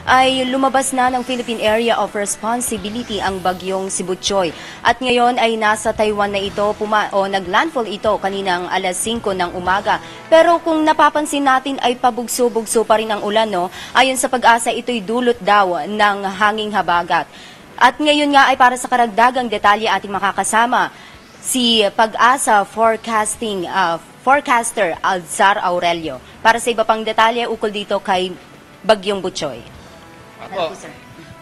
ay lumabas na ng Philippine Area of Responsibility ang bagyong si Butchoy. At ngayon ay nasa Taiwan na ito, naglandfall ito kaninang alas 5 ng umaga. Pero kung napapansin natin ay pabugso-bugso pa rin ang ulan, no? Ayon sa Pag-asa, ito'y dulot daw ng hanging habagat. At ngayon nga ay para sa karagdagang detalye ating makakasama si Pag-asa forecaster Alzar Aurelio para sa iba pang detalye ukol dito kay Bagyong Butchoy. Ako,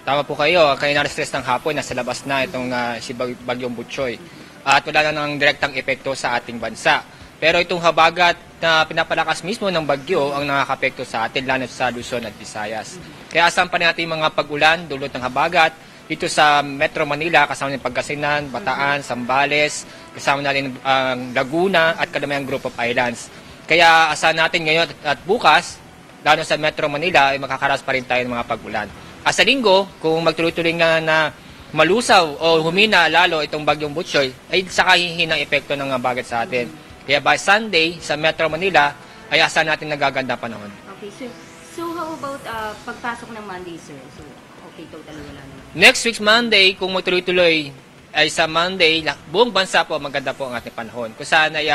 tama po kayo. Kayo na-stress ng hapon, nasa labas na itong si Bagyong Butchoy. At wala na ng direktang epekto sa ating bansa. Pero itong habagat na pinapalakas mismo ng bagyo ang nakakapekto sa atin, lalo sa Luzon at Visayas. Kaya asahan pa natin mga pag-ulan, dulot ng habagat, dito sa Metro Manila, kasama ng Pangasinan, Bataan, Zambales, kasama na rin ang Laguna at kadamayang group of islands. Kaya asahan natin ngayon at bukas, lalo sa Metro Manila, ay makakaras pa rin tayo ng mga pag-ulan. Sa linggo, kung magtuloy-tuloy nga na malusaw o humina lalo itong Bagyong Butchoy, ay saka hihinang epekto ng habagat sa atin. Kaya by Sunday, sa Metro Manila, ay asahan natin nagaganda panahon. Okay, so how about pagpasok ng Monday, sir? So, okay, totally wala na. Next week's Monday, kung magtuloy-tuloy ay sa Monday, buong bansa po maganda po ang ating panahon. Kung saan ay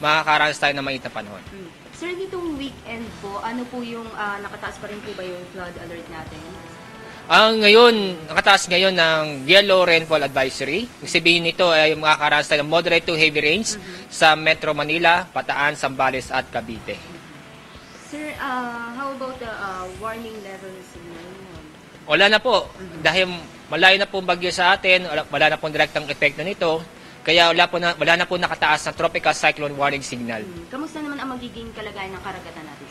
makakaranas tayo ng mainit na panahon. Sir, ditong weekend po, ano po yung nakataas pa rin po ba yung flood alert natin? Ngayon, nakataas ngayon ng Yellow Rainfall Advisory. Ibig sabihin nito ay makakaranas tayo ng moderate to heavy rains sa Metro Manila, Bataan, Zambales at Cavite. Sir, how about the warning levels? Wala na po. Dahil malayo na po bagyo sa atin, wala na po direktang epekto nito, kaya wala na po nakataas na tropical cyclone warning signal. Kamusta naman ang magiging kalagayan ng karagatan natin?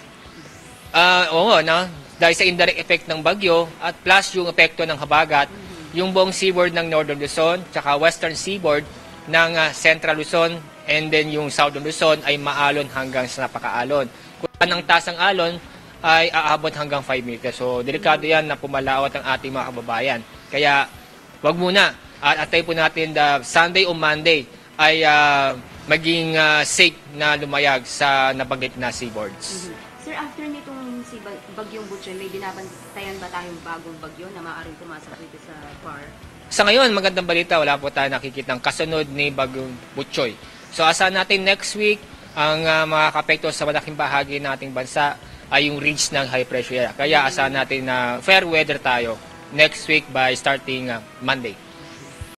Oo, no? Dahil sa indirect effect ng bagyo at plus yung epekto ng habagat, yung buong seaboard ng Northern Luzon, tsaka western seaboard ng Central Luzon, and then yung Southern Luzon ay maalon hanggang sa napakaalon. Kung ang taas ng alon, ay aabot hanggang 5 meters. So, delikado yan na pumalawat ang ating mga kababayan. Kaya, wag muna. At atay po natin Sunday o Monday ay maging safe na lumayag sa nabanggit na seaboards. Sir, after nitong si Bagyong Butchoy, may binabantayan ba tayong bagong bagyo na maaaring pumasok dito sa PAR? Sa ngayon, magandang balita, wala po tayo nakikita ng kasunod ni Bagyong Butchoy. So, asahan natin next week ang mga kapekto sa malaking bahagi ng ating bansa ay yung ridge ng high pressure area. Kaya asahan natin na fair weather tayo next week by starting Monday.